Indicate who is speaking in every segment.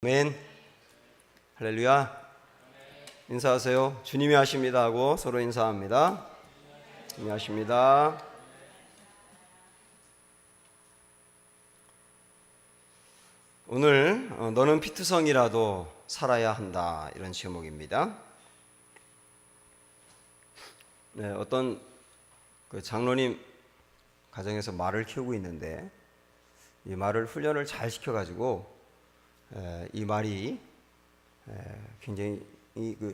Speaker 1: 아멘. 할렐루야. 인사하세요. 주님이 하십니다 하고 서로 인사합니다. 주님이 하십니다. 오늘 너는 피투성이라도 살아야 한다, 이런 제목입니다. 네, 어떤 장로님 가정에서 말을 키우고 있는데 이 말을 훈련을 잘 시켜가지고 이 말이 굉장히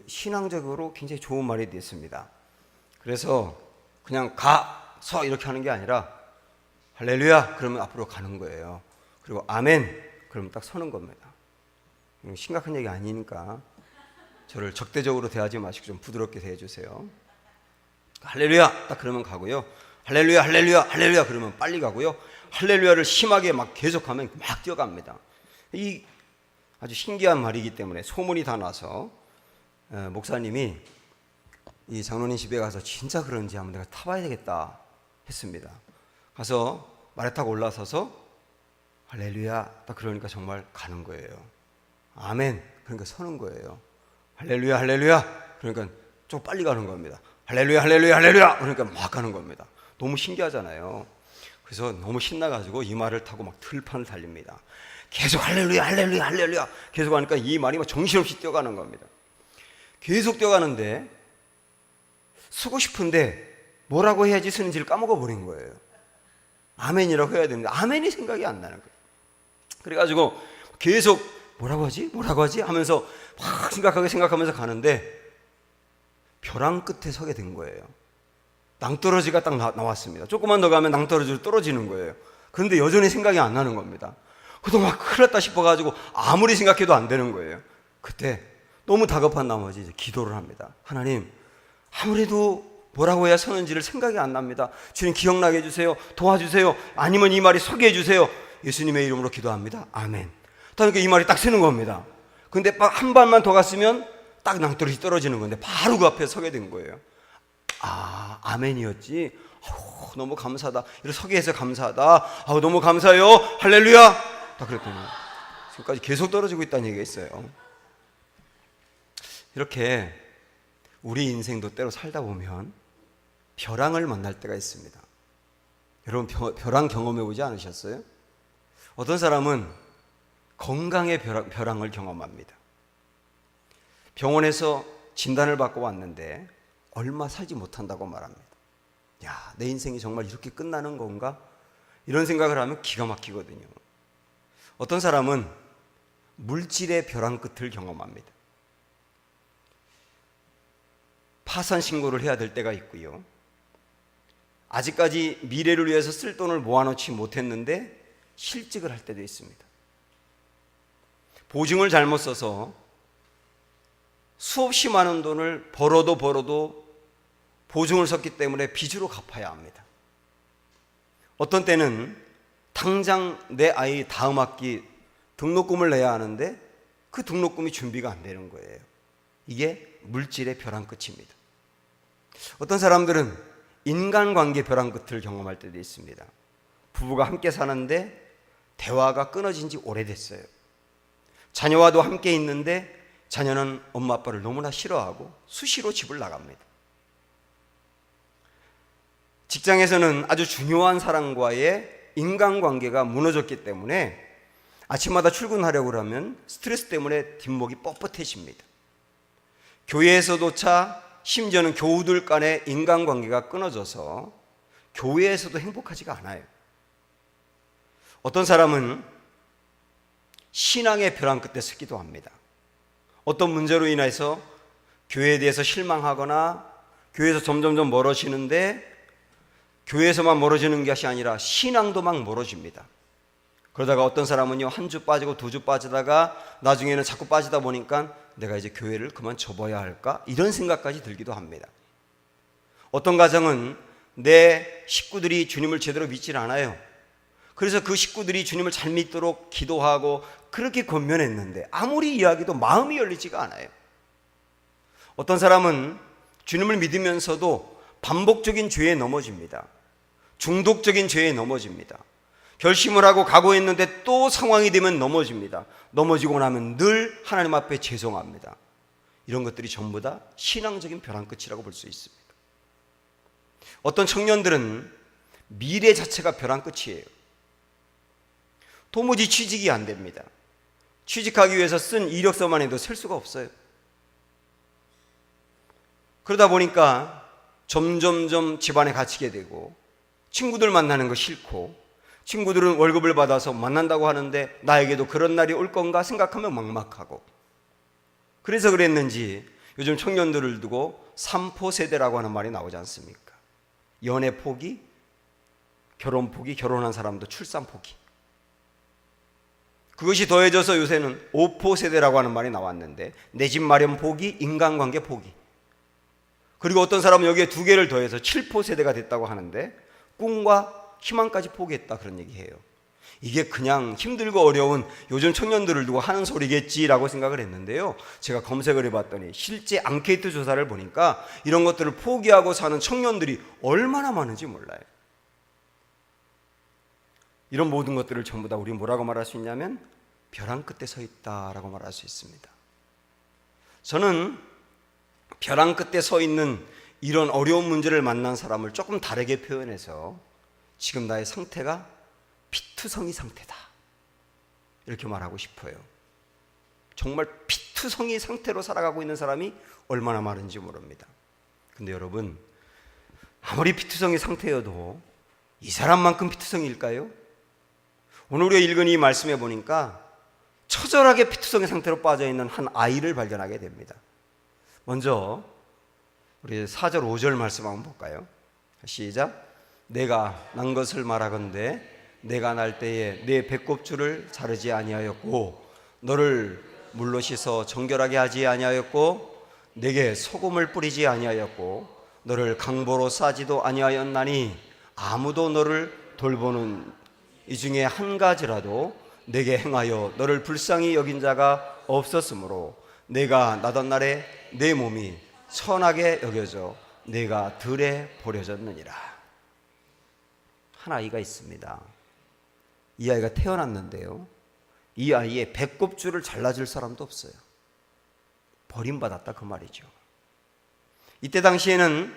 Speaker 1: 신앙적으로 굉장히 좋은 말이 됐습니다. 그래서 그냥 가, 서 이렇게 하는 게 아니라 할렐루야 그러면 앞으로 가는 거예요. 그리고 아멘 그러면 딱 서는 겁니다. 심각한 얘기 아니니까 저를 적대적으로 대하지 마시고 좀 부드럽게 대해주세요. 할렐루야 딱 그러면 가고요. 할렐루야 할렐루야 할렐루야 그러면 빨리 가고요. 할렐루야를 심하게 막 계속하면 막 뛰어갑니다. 이 아주 신기한 말이기 때문에 소문이 다 나서 목사님이 이 장로님 집에 가서 진짜 그런지 한번 내가 타봐야 되겠다 했습니다. 가서 말에 타고 올라서서 할렐루야 딱 그러니까 정말 가는 거예요. 아멘 그러니까 서는 거예요. 할렐루야 할렐루야 그러니까 좀 빨리 가는 겁니다. 할렐루야 할렐루야 할렐루야 그러니까 막 가는 겁니다. 너무 신기하잖아요. 그래서 너무 신나가지고 이 말을 타고 막 들판을 달립니다. 계속 할렐루야 할렐루야 할렐루야 계속 하니까 이 말이 막 정신없이 뛰어가는 겁니다. 계속 뛰어가는데 쓰고 싶은데 뭐라고 해야지 쓰는지를 까먹어 버린 거예요. 아멘이라고 해야 되는데 아멘이 생각이 안 나는 거예요. 그래가지고 계속 뭐라고 하지 하면서 막 생각하면서 가는데 벼랑 끝에 서게 된 거예요. 낭떠러지가 딱 나왔습니다. 조금만 더 가면 낭떠러지로 떨어지는 거예요. 그런데 여전히 생각이 안 나는 겁니다. 그래도 막 큰일 났다 싶어가지고 아무리 생각해도 안 되는 거예요. 그때 너무 다급한 나머지 이제 기도를 합니다. 하나님, 아무래도 뭐라고 해야 서는지를 생각이 안 납니다. 주님 기억나게 해주세요. 도와주세요. 아니면 이 말이 서게 해주세요. 예수님의 이름으로 기도합니다. 아멘. 그러니까 이 말이 딱 서는 겁니다. 근데 한 발만 더 갔으면 딱 낭떠러지 떨어지는 건데 바로 그 앞에 서게 된 거예요. 아, 아멘이었지. 너무 감사하다. 이렇게 서게 해서 감사하다. 너무 감사해요. 할렐루야. 딱 그랬더니 지금까지 계속 떨어지고 있다는 얘기가 있어요. 이렇게 우리 인생도 때로 살다 보면 벼랑을 만날 때가 있습니다. 여러분 벼랑 경험해 보지 않으셨어요? 어떤 사람은 건강의 벼랑을 경험합니다. 병원에서 진단을 받고 왔는데 얼마 살지 못한다고 말합니다. 야, 내 인생이 정말 이렇게 끝나는 건가? 이런 생각을 하면 기가 막히거든요. 어떤 사람은 물질의 벼랑 끝을 경험합니다. 파산 신고를 해야 될 때가 있고요. 아직까지 미래를 위해서 쓸 돈을 모아놓지 못했는데 실직을 할 때도 있습니다. 보증을 잘못 써서 수없이 많은 돈을 벌어도 보증을 썼기 때문에 빚으로 갚아야 합니다. 어떤 때는 당장 내 아이 다음 학기 등록금을 내야 하는데 그 등록금이 준비가 안 되는 거예요. 이게 물질의 벼랑 끝입니다. 어떤 사람들은 인간관계 벼랑 끝을 경험할 때도 있습니다. 부부가 함께 사는데 대화가 끊어진 지 오래됐어요. 자녀와도 함께 있는데 자녀는 엄마 아빠를 너무나 싫어하고 수시로 집을 나갑니다. 직장에서는 아주 중요한 사람과의 인간관계가 무너졌기 때문에 아침마다 출근하려고 하면 스트레스 때문에 뒷목이 뻣뻣해집니다. 교회에서조차 심지어는 교우들 간의 인간관계가 끊어져서 교회에서도 행복하지가 않아요. 어떤 사람은 신앙의 벼랑 끝에 서기도 합니다. 어떤 문제로 인해서 교회에 대해서 실망하거나 교회에서 점점점 멀어지는데 교회에서만 멀어지는 것이 아니라 신앙도 막 멀어집니다. 그러다가 어떤 사람은요, 한 주 빠지고 두 주 빠지다가 나중에는 자꾸 빠지다 보니까 내가 이제 교회를 그만 접어야 할까? 이런 생각까지 들기도 합니다. 어떤 가정은 내 식구들이 주님을 제대로 믿질 않아요. 그래서 그 식구들이 주님을 잘 믿도록 기도하고 그렇게 권면했는데 아무리 이야기도 마음이 열리지가 않아요. 어떤 사람은 주님을 믿으면서도 반복적인 죄에 넘어집니다. 중독적인 죄에 넘어집니다. 결심을 하고 각오했는데 또 상황이 되면 넘어집니다. 넘어지고 나면 늘 하나님 앞에 죄송합니다. 이런 것들이 전부 다 신앙적인 벼랑 끝이라고 볼 수 있습니다. 어떤 청년들은 미래 자체가 벼랑 끝이에요. 도무지 취직이 안 됩니다. 취직하기 위해서 쓴 이력서만 해도 셀 수가 없어요. 그러다 보니까 점점점 집안에 갇히게 되고, 친구들 만나는 거 싫고, 친구들은 월급을 받아서 만난다고 하는데 나에게도 그런 날이 올 건가 생각하면 막막하고, 그래서 그랬는지 요즘 청년들을 두고 3포 세대라고 하는 말이 나오지 않습니까? 연애 포기, 결혼 포기, 결혼한 사람도 출산 포기. 그것이 더해져서 요새는 5포 세대라고 하는 말이 나왔는데, 내 집 마련 포기, 인간관계 포기. 그리고 어떤 사람은 여기에 2개를 더해서 7포 세대가 됐다고 하는데, 꿈과 희망까지 포기했다, 그런 얘기해요. 이게 그냥 힘들고 어려운 요즘 청년들을 두고 하는 소리겠지라고 생각을 했는데요, 제가 검색을 해봤더니 실제 앙케이트 조사를 보니까 이런 것들을 포기하고 사는 청년들이 얼마나 많은지 몰라요. 이런 모든 것들을 전부 다 우리 뭐라고 말할 수 있냐면 벼랑 끝에 서 있다라고 말할 수 있습니다. 저는 벼랑 끝에 서 있는 이런 어려운 문제를 만난 사람을 조금 다르게 표현해서 지금 나의 상태가 피투성이 상태다, 이렇게 말하고 싶어요. 정말 피투성이 상태로 살아가고 있는 사람이 얼마나 많은지 모릅니다. 근데 여러분, 아무리 피투성이 상태여도 이 사람만큼 피투성일까요? 오늘 우리가 읽은 이 말씀에 보니까 처절하게 피투성의 상태로 빠져있는 한 아이를 발견하게 됩니다. 먼저 우리 4절 5절 말씀 한번 볼까요? 시작. 내가 난 것을 말하건대 내가 날 때에 내 배꼽줄을 자르지 아니하였고 너를 물로 씻어 정결하게 하지 아니하였고 내게 소금을 뿌리지 아니하였고 너를 강보로 싸지도 아니하였나니 아무도 너를 돌보는 이 중에 한 가지라도 내게 행하여 너를 불쌍히 여긴 자가 없었으므로 내가 나던 날에 내 몸이 천하게 여겨져 내가 들에 버려졌느니라. 한 아이가 있습니다. 이 아이가 태어났는데요, 이 아이의 배꼽줄을 잘라줄 사람도 없어요. 버림받았다, 그 말이죠. 이때 당시에는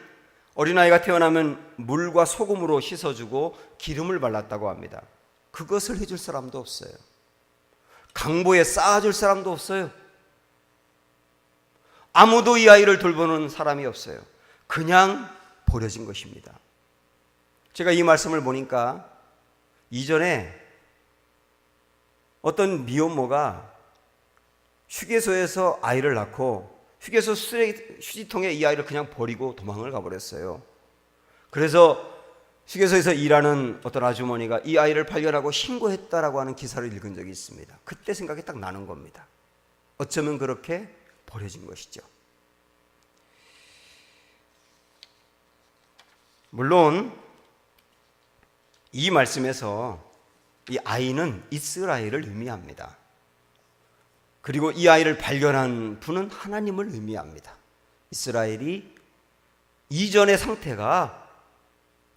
Speaker 1: 어린아이가 태어나면 물과 소금으로 씻어주고 기름을 발랐다고 합니다. 그것을 해줄 사람도 없어요. 강보에 쌓아줄 사람도 없어요. 아무도 이 아이를 돌보는 사람이 없어요. 그냥 버려진 것입니다. 제가 이 말씀을 보니까 이전에 어떤 미혼모가 휴게소에서 아이를 낳고 휴게소 휴지통에 이 아이를 그냥 버리고 도망을 가버렸어요. 그래서 휴게소에서 일하는 어떤 아주머니가 이 아이를 발견하고 신고했다라고 하는 기사를 읽은 적이 있습니다. 그때 생각이 딱 나는 겁니다. 어쩌면 그렇게 버려진 것이죠. 물론 이 말씀에서 이 아이는 이스라엘을 의미합니다. 그리고 이 아이를 발견한 분은 하나님을 의미합니다. 이스라엘이 이전의 상태가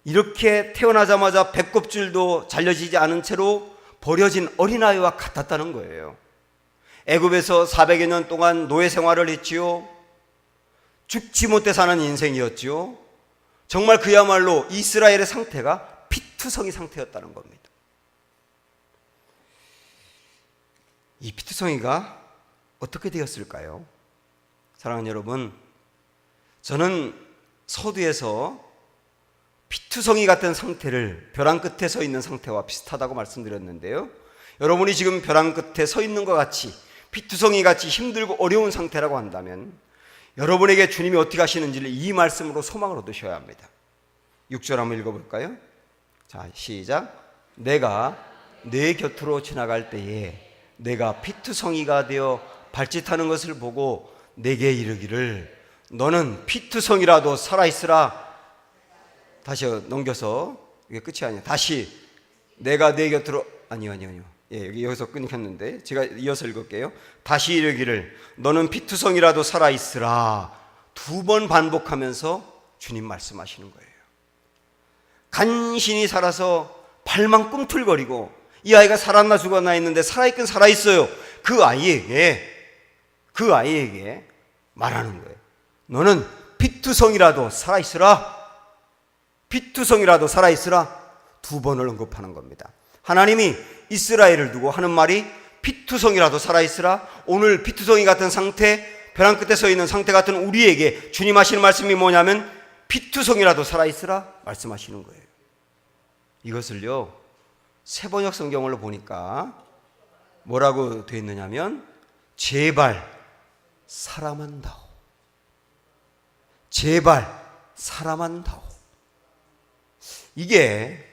Speaker 1: 이렇게 태어나자마자 배꼽줄도 잘려지지 않은 채로 버려진 어린아이와 같았다는 거예요. 애굽에서 400여 년 동안 노예 생활을 했지요. 죽지 못해 사는 인생이었지요. 정말 그야말로 이스라엘의 상태가 피투성이 상태였다는 겁니다. 이 피투성이가 어떻게 되었을까요? 사랑하는 여러분, 저는 서두에서 피투성이 같은 상태를 벼랑 끝에 서 있는 상태와 비슷하다고 말씀드렸는데요, 여러분이 지금 벼랑 끝에 서 있는 것 같이 피투성이 같이 힘들고 어려운 상태라고 한다면 여러분에게 주님이 어떻게 하시는지를 이 말씀으로 소망을 얻으셔야 합니다. 6절 한번 읽어볼까요? 자, 시작. 내가 내 곁으로 지나갈 때에 내가 피투성이가 되어 발짓하는 것을 보고 내게 이르기를 너는 피투성이라도 살아있으라. 다시 넘겨서, 이게 끝이 아니에요. 다시 내가 내 곁으로, 아니요. 예, 여기서 끊겼는데 제가 이어서 읽을게요. 다시 이르기를 너는 피투성이라도 살아있으라. 2번 반복하면서 주님 말씀하시는 거예요. 간신히 살아서 발만 꿈틀거리고 이 아이가 살았나 죽었나 했는데 살아있긴 살아있어요. 그 아이에게 말하는 거예요. 너는 피투성이라도 살아있으라. 피투성이라도 살아있으라. 두 번을 언급하는 겁니다. 하나님이 이스라엘을 두고 하는 말이 피투성이라도 살아있으라. 오늘 피투성이 같은 상태, 벼랑 끝에 서 있는 상태 같은 우리에게 주님 하시는 말씀이 뭐냐면 피투성이라도 살아있으라 말씀하시는 거예요. 이것을요, 새번역 성경을 보니까 뭐라고 되어 있느냐면 제발 사람만 다오. 제발 사람만 다오. 이게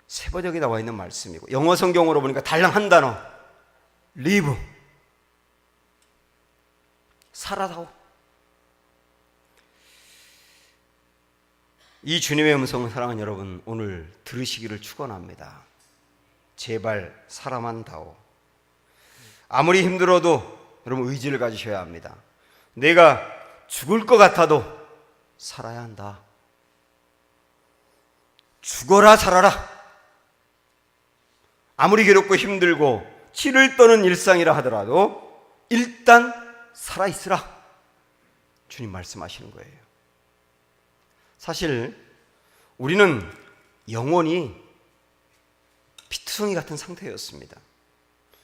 Speaker 1: 새번역에 나와 있는 말씀이고, 영어 성경으로 보니까 달랑 한 단어, live, 살아다오. 이 주님의 음성을 사랑하는 여러분, 오늘 들으시기를 축원합니다. 제발 살아만 다오. 아무리 힘들어도 여러분 의지를 가지셔야 합니다. 내가 죽을 것 같아도 살아야 한다. 죽어라 살아라. 아무리 괴롭고 힘들고 치를 떠는 일상이라 하더라도 일단 살아있으라. 주님 말씀하시는 거예요. 사실 우리는 영원히 피투성이 같은 상태였습니다.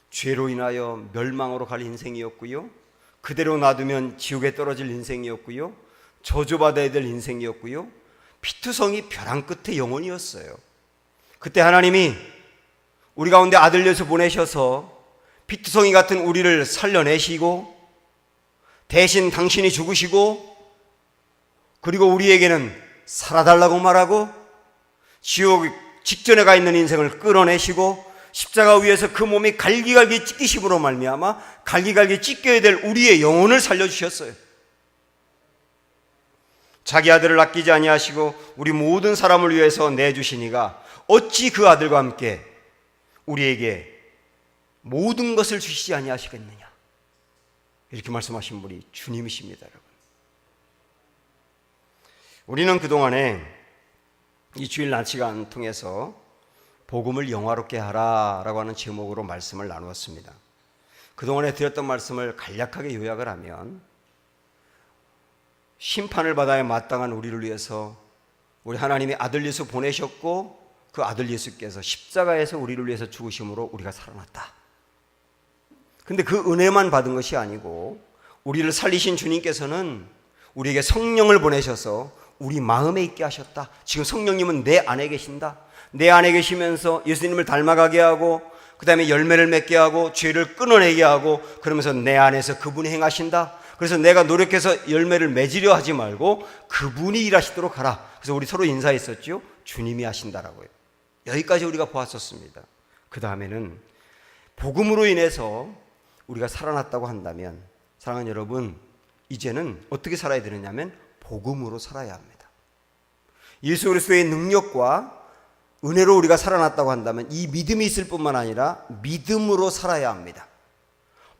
Speaker 1: 죄로 인하여 멸망으로 갈 인생이었고요, 그대로 놔두면 지옥에 떨어질 인생이었고요, 저주받아야 될 인생이었고요, 피투성이 벼랑 끝에 영혼이었어요. 그때 하나님이 우리 가운데 아들 예수 보내셔서 피투성이 같은 우리를 살려내시고 대신 당신이 죽으시고 그리고 우리에게는 살아달라고 말하고 지옥 직전에 가 있는 인생을 끌어내시고 십자가 위에서 그 몸이 갈기갈기 찢기심으로 말미암아 갈기갈기 찢겨야 될 우리의 영혼을 살려주셨어요. 자기 아들을 아끼지 아니하시고 우리 모든 사람을 위해서 내주시니가 어찌 그 아들과 함께 우리에게 모든 것을 주시지 아니하시겠느냐. 이렇게 말씀하신 분이 주님이십니다. 여러분, 우리는 그동안에 이 주일 낮 시간 통해서 복음을 영화롭게 하라라고 하는 제목으로 말씀을 나누었습니다. 그동안에 드렸던 말씀을 간략하게 요약을 하면 심판을 받아야 마땅한 우리를 위해서 우리 하나님이 아들 예수 보내셨고 그 아들 예수께서 십자가에서 우리를 위해서 죽으심으로 우리가 살아났다. 근데 그 은혜만 받은 것이 아니고 우리를 살리신 주님께서는 우리에게 성령을 보내셔서 우리 마음에 있게 하셨다. 지금 성령님은 내 안에 계신다. 내 안에 계시면서 예수님을 닮아가게 하고 그 다음에 열매를 맺게 하고 죄를 끊어내게 하고 그러면서 내 안에서 그분이 행하신다. 그래서 내가 노력해서 열매를 맺으려 하지 말고 그분이 일하시도록 하라. 그래서 우리 서로 인사했었죠. 주님이 하신다라고요. 여기까지 우리가 보았었습니다. 그 다음에는 복음으로 인해서 우리가 살아났다고 한다면 사랑하는 여러분, 이제는 어떻게 살아야 되느냐면 복음으로 살아야 합니다. 예수 그리스도의 능력과 은혜로 우리가 살아났다고 한다면 이 믿음이 있을 뿐만 아니라 믿음으로 살아야 합니다.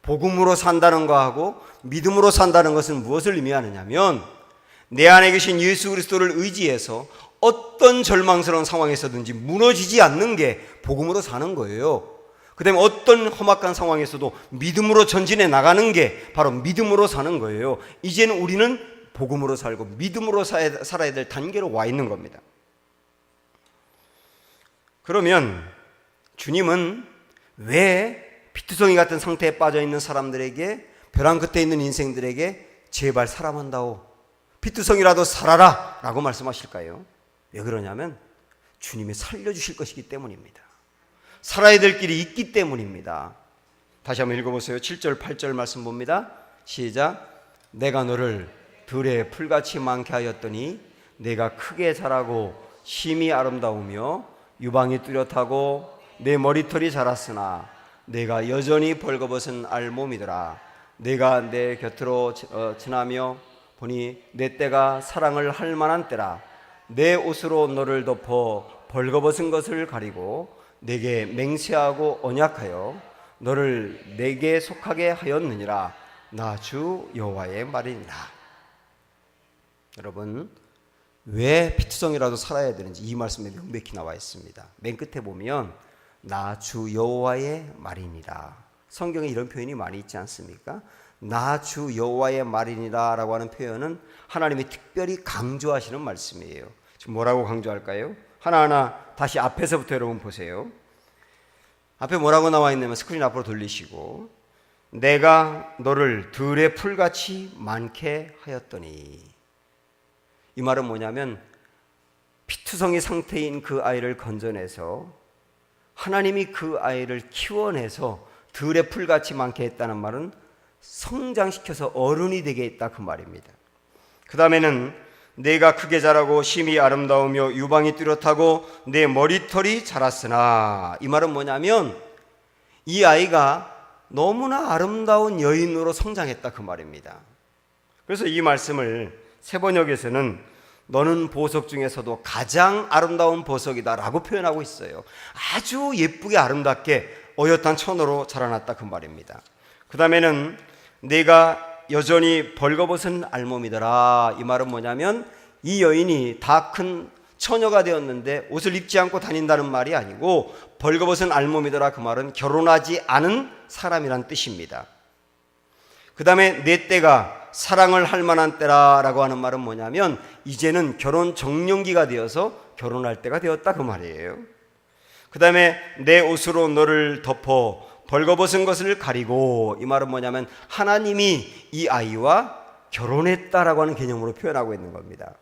Speaker 1: 복음으로 산다는 거하고 믿음으로 산다는 것은 무엇을 의미하느냐면 내 안에 계신 예수 그리스도를 의지해서 어떤 절망스러운 상황에서든지 무너지지 않는 게 복음으로 사는 거예요. 그 다음에 어떤 험악한 상황에서도 믿음으로 전진해 나가는 게 바로 믿음으로 사는 거예요. 이제는 우리는 복음으로 살고 믿음으로 살아야 될 단계로 와 있는 겁니다. 그러면 주님은 왜 피투성이 같은 상태에 빠져 있는 사람들에게, 벼랑 끝에 있는 인생들에게 제발 사랑한다오, 피투성이라도 살아라 라고 말씀하실까요? 왜 그러냐면 주님이 살려주실 것이기 때문입니다. 살아야 될 길이 있기 때문입니다. 다시 한번 읽어보세요. 7절 8절 말씀 봅니다. 시작. 내가 너를 들에 풀같이 많게 하였더니 내가 크게 자라고 심히 아름다우며 유방이 뚜렷하고 내 머리털이 자랐으나 내가 여전히 벌거벗은 알몸이더라. 내가 내 곁으로 지나며 보니 내 때가 사랑을 할 만한 때라. 내 옷으로 너를 덮어 벌거벗은 것을 가리고 내게 맹세하고 언약하여 너를 내게 속하게 하였느니라. 나 주 여호와의 말이니라. 여러분, 왜 피투성이라도 살아야 되는지 이 말씀에 명백히 나와 있습니다. 맨 끝에 보면 나 주 여호와의 말이니라. 성경에 이런 표현이 많이 있지 않습니까? 나 주 여호와의 말이니라 라고 하는 표현은 하나님이 특별히 강조하시는 말씀이에요. 지금 뭐라고 강조할까요? 하나하나 다시 앞에서부터 여러분 보세요. 앞에 뭐라고 나와 있냐면 스크린 앞으로 돌리시고 내가 너를 들의 풀같이 많게 하였더니, 이 말은 뭐냐면 피투성이 상태인 그 아이를 건져내서 하나님이 그 아이를 키워내서 들의 풀같이 많게 했다는 말은 성장시켜서 어른이 되게 했다 그 말입니다. 그 다음에는 내가 크게 자라고 심히 아름다우며 유방이 뚜렷하고 내 머리털이 자랐으나, 이 말은 뭐냐면 이 아이가 너무나 아름다운 여인으로 성장했다 그 말입니다. 그래서 이 말씀을 세번역에서는 너는 보석 중에서도 가장 아름다운 보석이다 라고 표현하고 있어요. 아주 예쁘게 아름답게 어엿한 처녀로 자라났다 그 말입니다. 그 다음에는 내가 여전히 벌거벗은 알몸이더라. 이 말은 뭐냐면 이 여인이 다 큰 처녀가 되었는데 옷을 입지 않고 다닌다는 말이 아니고 벌거벗은 알몸이더라 그 말은 결혼하지 않은 사람이란 뜻입니다. 그 다음에 내 때가 사랑을 할 만한 때라라고 하는 말은 뭐냐면 이제는 결혼 정년기가 되어서 결혼할 때가 되었다 그 말이에요. 그 다음에 내 옷으로 너를 덮어 벌거벗은 것을 가리고, 이 말은 뭐냐면 하나님이 이 아이와 결혼했다라고 하는 개념으로 표현하고 있는 겁니다.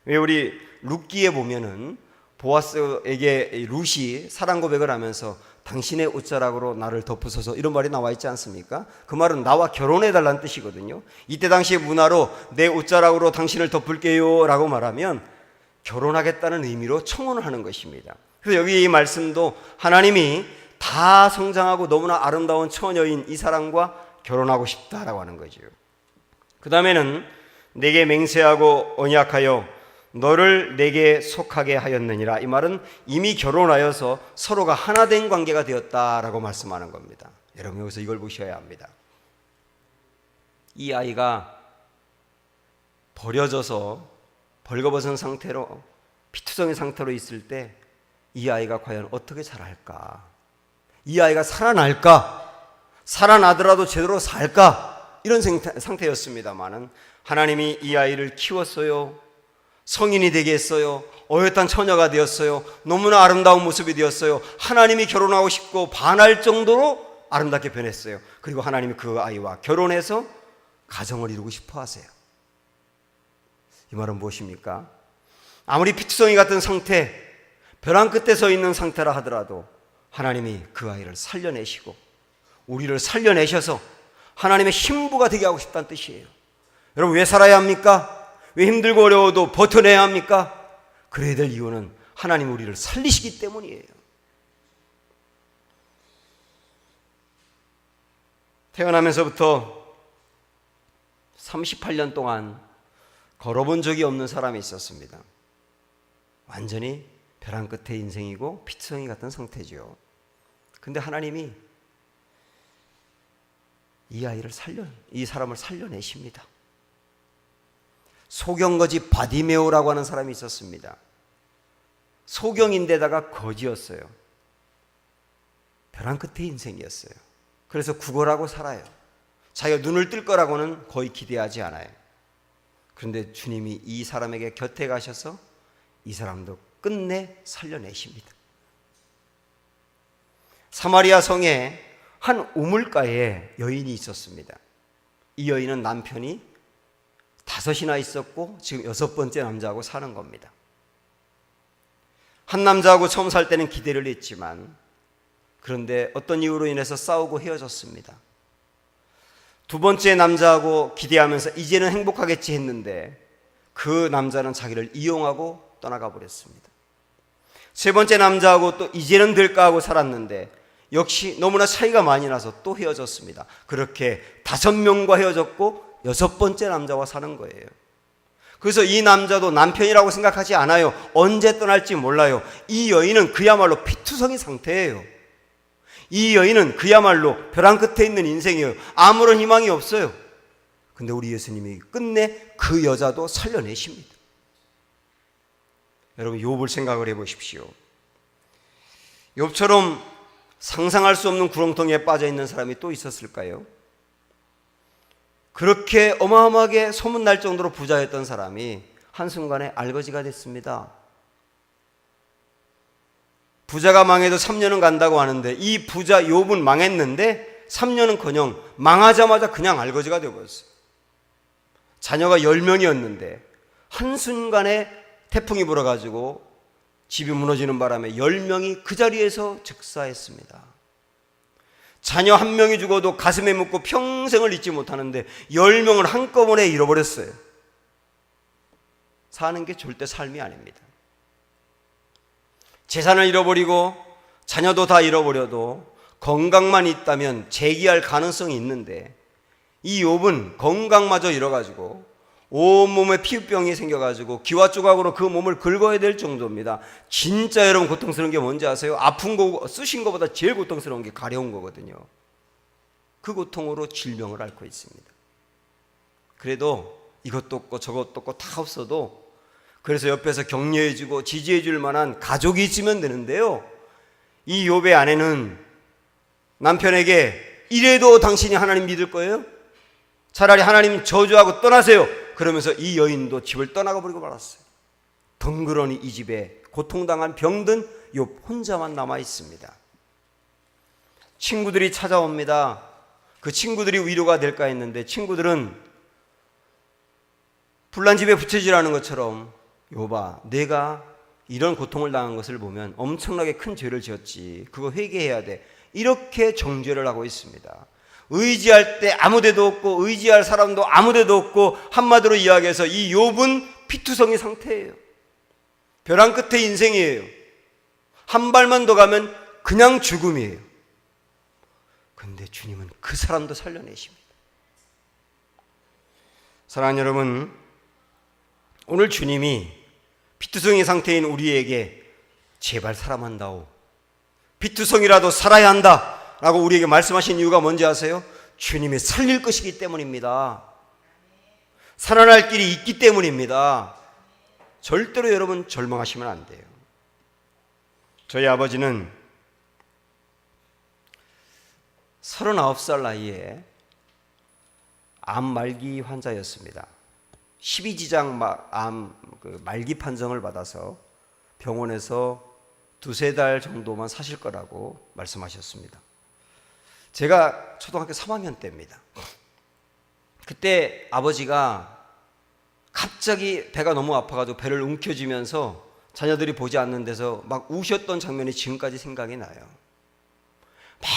Speaker 1: 왜 우리 룻기에 보면은 보아스에게 룻이 사랑 고백을 하면서 당신의 옷자락으로 나를 덮으소서 이런 말이 나와 있지 않습니까? 그 말은 나와 결혼해달라는 뜻이거든요. 이때 당시의 문화로 내 옷자락으로 당신을 덮을게요 라고 말하면 결혼하겠다는 의미로 청혼을 하는 것입니다. 그래서 여기 이 말씀도 하나님이 다 성장하고 너무나 아름다운 처녀인 이 사람과 결혼하고 싶다라고 하는 거죠. 그 다음에는 내게 맹세하고 언약하여 너를 내게 속하게 하였느니라. 이 말은 이미 결혼하여서 서로가 하나 된 관계가 되었다라고 말씀하는 겁니다. 여러분 여기서 이걸 보셔야 합니다. 이 아이가 버려져서 벌거벗은 상태로 피투성이 상태로 있을 때 이 아이가 과연 어떻게 자랄까? 이 아이가 살아날까? 살아나더라도 제대로 살까? 이런 상태였습니다마는 하나님이 이 아이를 키웠어요. 성인이 되게 했어요. 어엿한 처녀가 되었어요. 너무나 아름다운 모습이 되었어요. 하나님이 결혼하고 싶고 반할 정도로 아름답게 변했어요. 그리고 하나님이 그 아이와 결혼해서 가정을 이루고 싶어 하세요. 이 말은 무엇입니까? 아무리 피투성이 같은 상태, 벼랑 끝에 서 있는 상태라 하더라도 하나님이 그 아이를 살려내시고 우리를 살려내셔서 하나님의 신부가 되게 하고 싶다는 뜻이에요. 여러분 왜 살아야 합니까? 왜 힘들고 어려워도 버텨내야 합니까? 그래야 될 이유는 하나님 우리를 살리시기 때문이에요. 태어나면서부터 38년 동안 걸어본 적이 없는 사람이 있었습니다. 완전히 벼랑 끝의 인생이고 피투성이 같은 상태죠. 근데 하나님이 이 사람을 살려내십니다. 소경거지 바디메오라고 하는 사람이 있었습니다. 소경인데다가 거지였어요. 벼랑 끝의 인생이었어요. 그래서 구걸하고 살아요. 자기가 눈을 뜰 거라고는 거의 기대하지 않아요. 그런데 주님이 이 사람에게 곁에 가셔서 이 사람도 끝내 살려내십니다. 사마리아 성에 한 우물가에 여인이 있었습니다. 이 여인은 남편이 5이나 있었고 지금 6번째 남자하고 사는 겁니다. 한 남자하고 처음 살 때는 기대를 했지만 그런데 어떤 이유로 인해서 싸우고 헤어졌습니다. 2번째 남자하고 기대하면서 이제는 행복하겠지 했는데 그 남자는 자기를 이용하고 떠나가 버렸습니다. 3번째 남자하고 또 이제는 될까 하고 살았는데 역시 너무나 차이가 많이 나서 또 헤어졌습니다. 그렇게 5명과 헤어졌고 6번째 남자와 사는 거예요. 그래서 이 남자도 남편이라고 생각하지 않아요. 언제 떠날지 몰라요. 이 여인은 그야말로 피투성이 상태예요. 이 여인은 그야말로 벼랑 끝에 있는 인생이에요. 아무런 희망이 없어요. 근데 우리 예수님이 끝내 그 여자도 살려내십니다. 여러분 욥을 생각을 해보십시오. 욥처럼 상상할 수 없는 구렁텅이에 빠져 있는 사람이 또 있었을까요? 그렇게 어마어마하게 소문날 정도로 부자였던 사람이 한순간에 알거지가 됐습니다. 부자가 망해도 3년은 간다고 하는데 이 부자 욥은 망했는데 3년은커녕 망하자마자 그냥 알거지가 되어버렸어요. 자녀가 10명이었는데 한순간에 태풍이 불어가지고 집이 무너지는 바람에 10명이 그 자리에서 즉사했습니다. 자녀 1명이 죽어도 가슴에 묻고 평생을 잊지 못하는데 10명을 한꺼번에 잃어버렸어요. 사는 게 절대 삶이 아닙니다. 재산을 잃어버리고 자녀도 다 잃어버려도 건강만 있다면 재기할 가능성이 있는데 이 욥은 건강마저 잃어가지고 온몸에 피부병이 생겨가지고 기와 조각으로 그 몸을 긁어야 될 정도입니다. 진짜 여러분 고통스러운 게 뭔지 아세요? 아픈 거, 쑤신 것보다 제일 고통스러운 게 가려운 거거든요. 그 고통으로 질병을 앓고 있습니다. 그래도 이것도 없고 저것도 없고 다 없어도 그래서 옆에서 격려해주고 지지해줄 만한 가족이 있으면 되는데요, 이 욥의 아내는 남편에게 이래도 당신이 하나님 믿을 거예요? 차라리 하나님 저주하고 떠나세요. 그러면서 이 여인도 집을 떠나가 버리고 말았어요. 덩그러니 이 집에 고통당한 병든 욥 혼자만 남아 있습니다. 친구들이 찾아옵니다. 그 친구들이 위로가 될까 했는데 친구들은 불난 집에 부채질하는 것처럼 욥아, 내가 이런 고통을 당한 것을 보면 엄청나게 큰 죄를 지었지, 그거 회개해야 돼, 이렇게 정죄를 하고 있습니다. 의지할 때 아무데도 없고 의지할 사람도 아무데도 없고, 한마디로 이야기해서 이 욥은 피투성이 상태예요. 벼랑 끝에 인생이에요. 한 발만 더 가면 그냥 죽음이에요. 그런데 주님은 그 사람도 살려내십니다. 사랑하는 여러분, 오늘 주님이 피투성이 상태인 우리에게 제발 사랑한다오, 피투성이라도 살아야 한다 라고 우리에게 말씀하신 이유가 뭔지 아세요? 주님이 살릴 것이기 때문입니다. 살아날 길이 있기 때문입니다. 절대로 여러분 절망하시면 안 돼요. 저희 아버지는 39살 나이에 암 말기 환자였습니다. 12지장 암 말기 판정을 받아서 병원에서 2-3달 정도만 사실 거라고 말씀하셨습니다. 제가 초등학교 3학년 때입니다. 그때 아버지가 갑자기 배가 너무 아파가지고 배를 움켜쥐면서 자녀들이 보지 않는 데서 막 우셨던 장면이 지금까지 생각이 나요. 막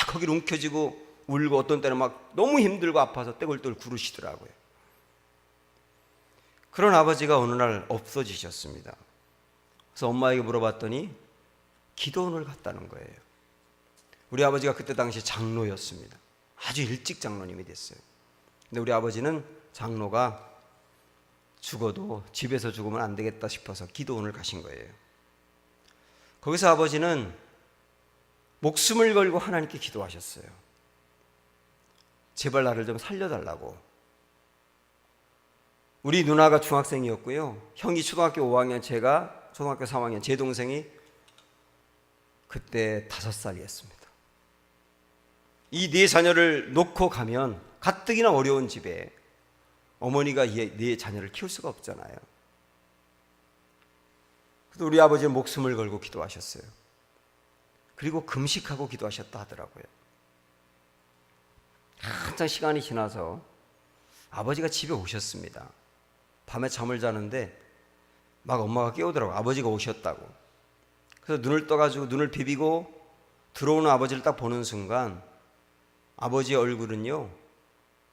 Speaker 1: 거기를 움켜쥐고 울고 어떤 때는 막 너무 힘들고 아파서 떼굴떼굴 구르시더라고요. 그런 아버지가 어느 날 없어지셨습니다. 그래서 엄마에게 물어봤더니 기도원을 갔다는 거예요. 우리 아버지가 그때 당시 장로였습니다. 아주 일찍 장로님이 됐어요. 근데 우리 아버지는 장로가 죽어도 집에서 죽으면 안 되겠다 싶어서 기도원을 가신 거예요. 거기서 아버지는 목숨을 걸고 하나님께 기도하셨어요. 제발 나를 좀 살려달라고. 우리 누나가 중학생이었고요, 형이 초등학교 5학년, 제가 초등학교 3학년, 제 동생이 그때 5살이었습니다. 이 4자녀를 놓고 가면 가뜩이나 어려운 집에 어머니가 이 4자녀를 키울 수가 없잖아요. 그래서 우리 아버지는 목숨을 걸고 기도하셨어요. 그리고 금식하고 기도하셨다 하더라고요. 한참 시간이 지나서 아버지가 집에 오셨습니다. 밤에 잠을 자는데 막 엄마가 깨우더라고요. 아버지가 오셨다고. 그래서 눈을 떠가지고 눈을 비비고 들어오는 아버지를 딱 보는 순간 아버지의 얼굴은요,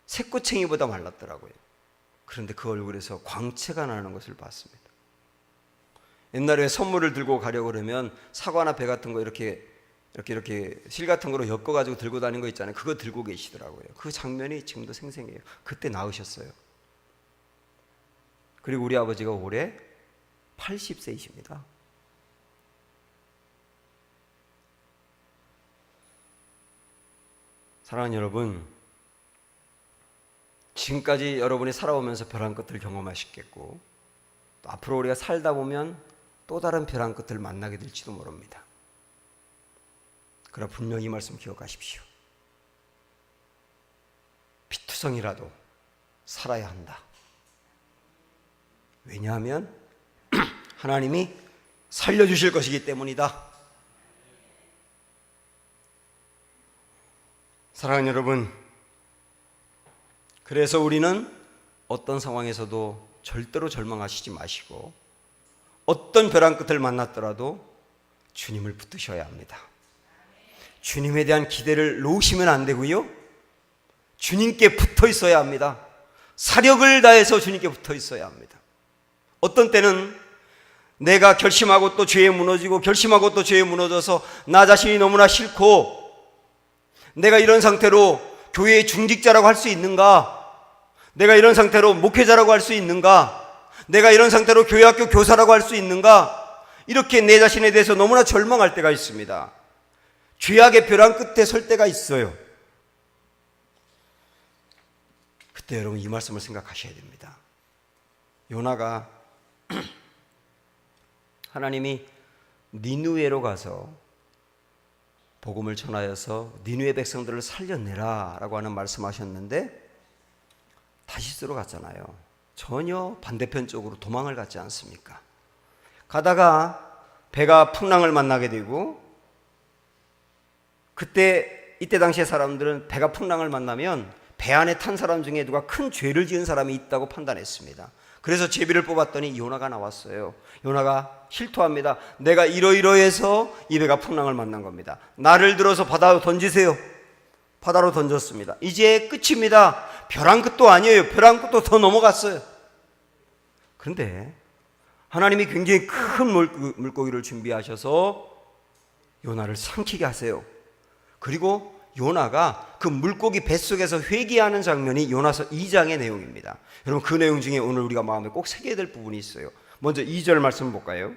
Speaker 1: 새꼬챙이보다 말랐더라고요. 그런데 그 얼굴에서 광채가 나는 것을 봤습니다. 옛날에 선물을 들고 가려고 그러면 사과나 배 같은 거 이렇게 실 같은 거로 엮어가지고 들고 다니는 거 있잖아요. 그거 들고 계시더라고요. 그 장면이 지금도 생생해요. 그때 나으셨어요. 그리고 우리 아버지가 올해 80세이십니다. 사랑하는 여러분, 지금까지 여러분이 살아오면서 벼랑 끝을 경험하셨겠고, 또 앞으로 우리가 살다 보면 또 다른 벼랑 끝을 만나게 될지도 모릅니다. 그러나 분명히 이 말씀 기억하십시오. 피투성이라도 살아야 한다. 왜냐하면 하나님이 살려주실 것이기 때문이다. 사랑하는 여러분, 그래서 우리는 어떤 상황에서도 절대로 절망하시지 마시고 어떤 벼랑 끝을 만났더라도 주님을 붙드셔야 합니다. 주님에 대한 기대를 놓으시면 안 되고요, 주님께 붙어 있어야 합니다. 사력을 다해서 주님께 붙어 있어야 합니다. 어떤 때는 내가 결심하고 또 죄에 무너지고 결심하고 또 죄에 무너져서 나 자신이 너무나 싫고 내가 이런 상태로 교회의 중직자라고 할 수 있는가? 내가 이런 상태로 목회자라고 할 수 있는가? 내가 이런 상태로 교회학교 교사라고 할 수 있는가? 이렇게 내 자신에 대해서 너무나 절망할 때가 있습니다. 죄악의 벼랑 끝에 설 때가 있어요. 그때 여러분 이 말씀을 생각하셔야 됩니다. 요나가 하나님이 니느웨로 가서 복음을 전하여서 니느웨 백성들을 살려내라 라고 하는 말씀하셨는데 다시스로 갔잖아요. 전혀 반대편 쪽으로 도망을 갔지 않습니까? 가다가 배가 풍랑을 만나게 되고, 이때 당시의 사람들은 배가 풍랑을 만나면 배 안에 탄 사람 중에 누가 큰 죄를 지은 사람이 있다고 판단했습니다. 그래서 제비를 뽑았더니 요나가 나왔어요. 요나가 실토합니다. 내가 이러이러해서 이 배가 풍랑을 만난 겁니다. 나를 들어서 바다로 던지세요. 바다로 던졌습니다. 이제 끝입니다. 벼랑 끝도 아니에요. 벼랑 끝도 더 넘어갔어요. 그런데 하나님이 굉장히 큰 물고기를 준비하셔서 요나를 삼키게 하세요. 그리고 요나가 그 물고기 뱃속에서 회개하는 장면이 요나서 2장의 내용입니다. 여러분 그 내용 중에 오늘 우리가 마음에 꼭 새겨야 될 부분이 있어요. 먼저 2절 말씀 볼까요?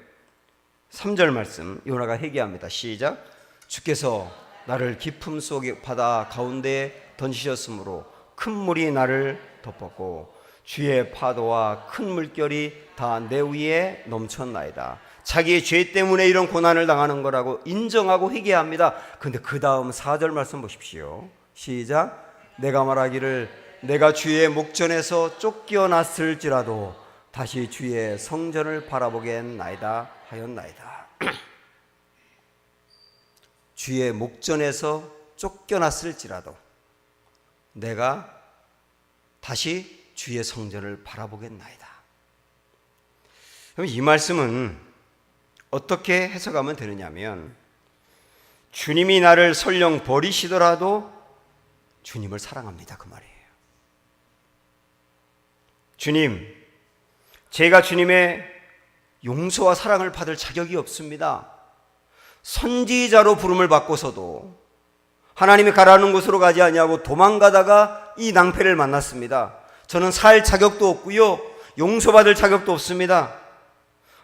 Speaker 1: 3절 말씀, 요나가 회개합니다. 시작. 주께서 나를 깊음 속의 바다 가운데에 던지셨으므로 큰 물이 나를 덮었고 주의 파도와 큰 물결이 다 내 위에 넘쳤나이다. 자기의 죄 때문에 이런 고난을 당하는 거라고 인정하고 회개합니다. 그런데 그 다음 4절 말씀 보십시오. 시작. 내가 말하기를 내가 주의 목전에서 쫓겨났을지라도 다시 주의 성전을 바라보겠나이다 하였나이다. 주의 목전에서 쫓겨났을지라도 내가 다시 주의 성전을 바라보겠나이다. 그럼 이 말씀은 어떻게 해석하면 되느냐면, 주님이 나를 설령 버리시더라도 주님을 사랑합니다, 그 말이에요. 주님, 제가 주님의 용서와 사랑을 받을 자격이 없습니다. 선지자로 부름을 받고서도 하나님이 가라는 곳으로 가지 아니하고 도망가다가 이 낭패를 만났습니다. 저는 살 자격도 없고요, 용서받을 자격도 없습니다.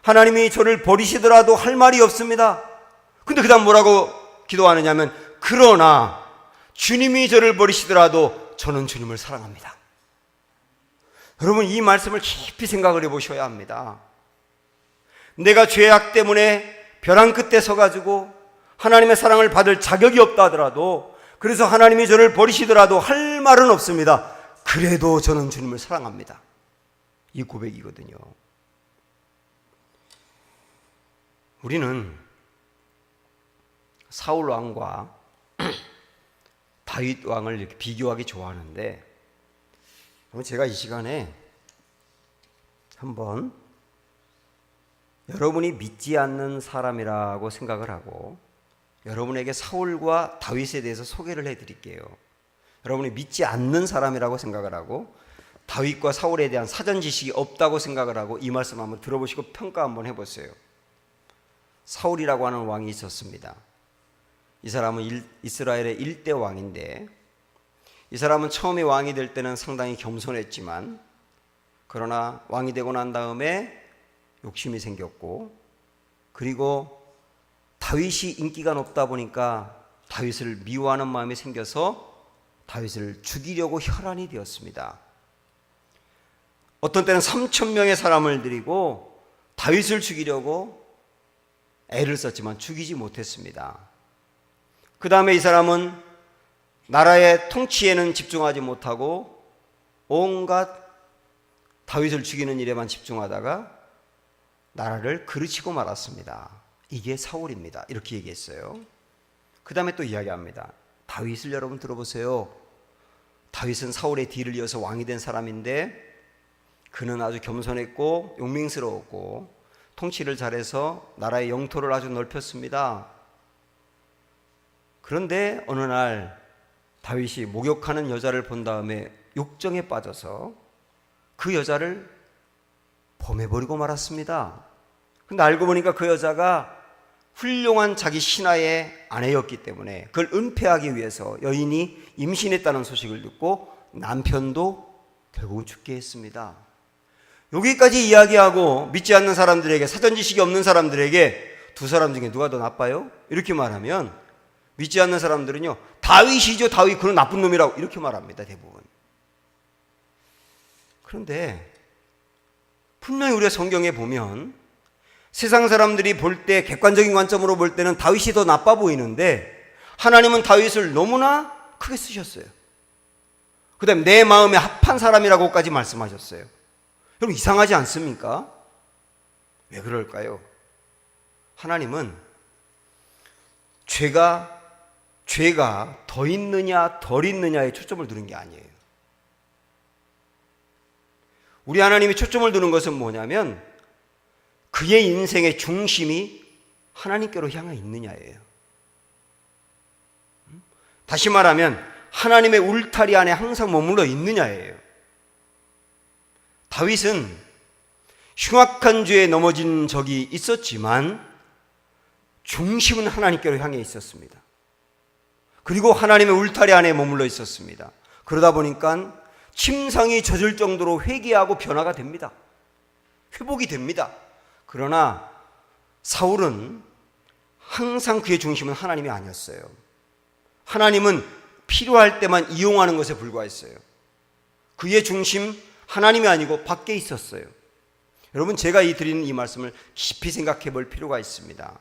Speaker 1: 하나님이 저를 버리시더라도 할 말이 없습니다. 근데 그 다음 뭐라고 기도하느냐면, 그러나 주님이 저를 버리시더라도 저는 주님을 사랑합니다. 여러분 이 말씀을 깊이 생각을 해보셔야 합니다. 내가 죄악 때문에 벼랑 끝에 서가지고 하나님의 사랑을 받을 자격이 없다 하더라도, 그래서 하나님이 저를 버리시더라도 할 말은 없습니다. 그래도 저는 주님을 사랑합니다. 이 고백이거든요. 우리는 사울 왕과 다윗 왕을 이렇게 비교하기 좋아하는데, 제가 이 시간에 한번 여러분이 믿지 않는 사람이라고 생각을 하고 여러분에게 사울과 다윗에 대해서 소개를 해드릴게요. 여러분이 믿지 않는 사람이라고 생각을 하고 다윗과 사울에 대한 사전 지식이 없다고 생각을 하고 이 말씀 한번 들어보시고 평가 한번 해보세요. 사울이라고 하는 왕이 있었습니다. 이 사람은 이스라엘의 1대 왕인데, 이 사람은 처음에 왕이 될 때는 상당히 겸손했지만, 그러나 왕이 되고 난 다음에 욕심이 생겼고, 그리고 다윗이 인기가 높다 보니까 다윗을 미워하는 마음이 생겨서 다윗을 죽이려고 혈안이 되었습니다. 어떤 때는 3,000명의 사람을 들이고 다윗을 죽이려고 애를 썼지만 죽이지 못했습니다. 그 다음에 이 사람은 나라의 통치에는 집중하지 못하고 온갖 다윗을 죽이는 일에만 집중하다가 나라를 그르치고 말았습니다. 이게 사울입니다. 이렇게 얘기했어요. 그 다음에 또 이야기합니다. 다윗을 여러분 들어보세요. 다윗은 사울의 뒤를 이어서 왕이 된 사람인데 그는 아주 겸손했고 용맹스러웠고 통치를 잘해서 나라의 영토를 아주 넓혔습니다. 그런데 어느 날 다윗이 목욕하는 여자를 본 다음에 욕정에 빠져서 그 여자를 범해버리고 말았습니다. 근데 알고 보니까 그 여자가 훌륭한 자기 신하의 아내였기 때문에 그걸 은폐하기 위해서 여인이 임신했다는 소식을 듣고 남편도 결국은 죽게 했습니다. 여기까지 이야기하고 믿지 않는 사람들에게, 사전 지식이 없는 사람들에게 두 사람 중에 누가 더 나빠요? 이렇게 말하면 믿지 않는 사람들은요, 다윗이죠, 다윗, 그런 나쁜 놈이라고 이렇게 말합니다, 대부분. 그런데 분명히 우리가 성경에 보면 세상 사람들이 볼 때, 객관적인 관점으로 볼 때는 다윗이 더 나빠 보이는데 하나님은 다윗을 너무나 크게 쓰셨어요. 그 다음에 내 마음에 합한 사람이라고까지 말씀하셨어요. 여러분 이상하지 않습니까? 왜 그럴까요? 하나님은 죄가 더 있느냐 덜 있느냐에 초점을 두는 게 아니에요. 우리 하나님이 초점을 두는 것은 뭐냐면 그의 인생의 중심이 하나님께로 향해 있느냐예요. 다시 말하면 하나님의 울타리 안에 항상 머물러 있느냐예요. 다윗은 흉악한 죄에 넘어진 적이 있었지만 중심은 하나님께로 향해 있었습니다. 그리고 하나님의 울타리 안에 머물러 있었습니다. 그러다 보니까 침상이 젖을 정도로 회개하고 변화가 됩니다. 회복이 됩니다. 그러나 사울은 항상 그의 중심은 하나님이 아니었어요. 하나님은 필요할 때만 이용하는 것에 불과했어요. 그의 중심 하나님이 아니고 밖에 있었어요. 여러분 제가 드리는 이 말씀을 깊이 생각해 볼 필요가 있습니다.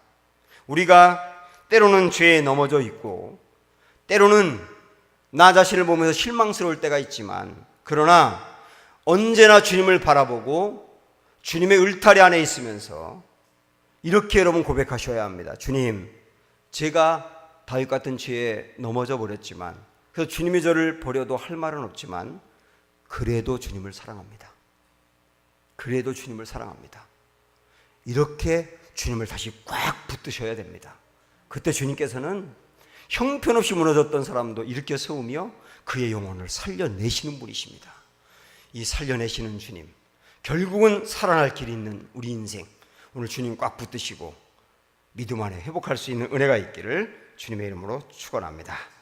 Speaker 1: 우리가 때로는 죄에 넘어져 있고 때로는 나 자신을 보면서 실망스러울 때가 있지만 그러나 언제나 주님을 바라보고 주님의 울타리 안에 있으면서 이렇게 여러분 고백하셔야 합니다. 주님, 제가 다윗 같은 죄에 넘어져 버렸지만 그래서 주님이 저를 버려도 할 말은 없지만 그래도 주님을 사랑합니다. 그래도 주님을 사랑합니다. 이렇게 주님을 다시 꽉 붙드셔야 됩니다. 그때 주님께서는 형편없이 무너졌던 사람도 일으켜 세우며 그의 영혼을 살려내시는 분이십니다. 이 살려내시는 주님, 결국은 살아날 길이 있는 우리 인생, 오늘 주님 꽉 붙드시고 믿음 안에 회복할 수 있는 은혜가 있기를 주님의 이름으로 축원합니다.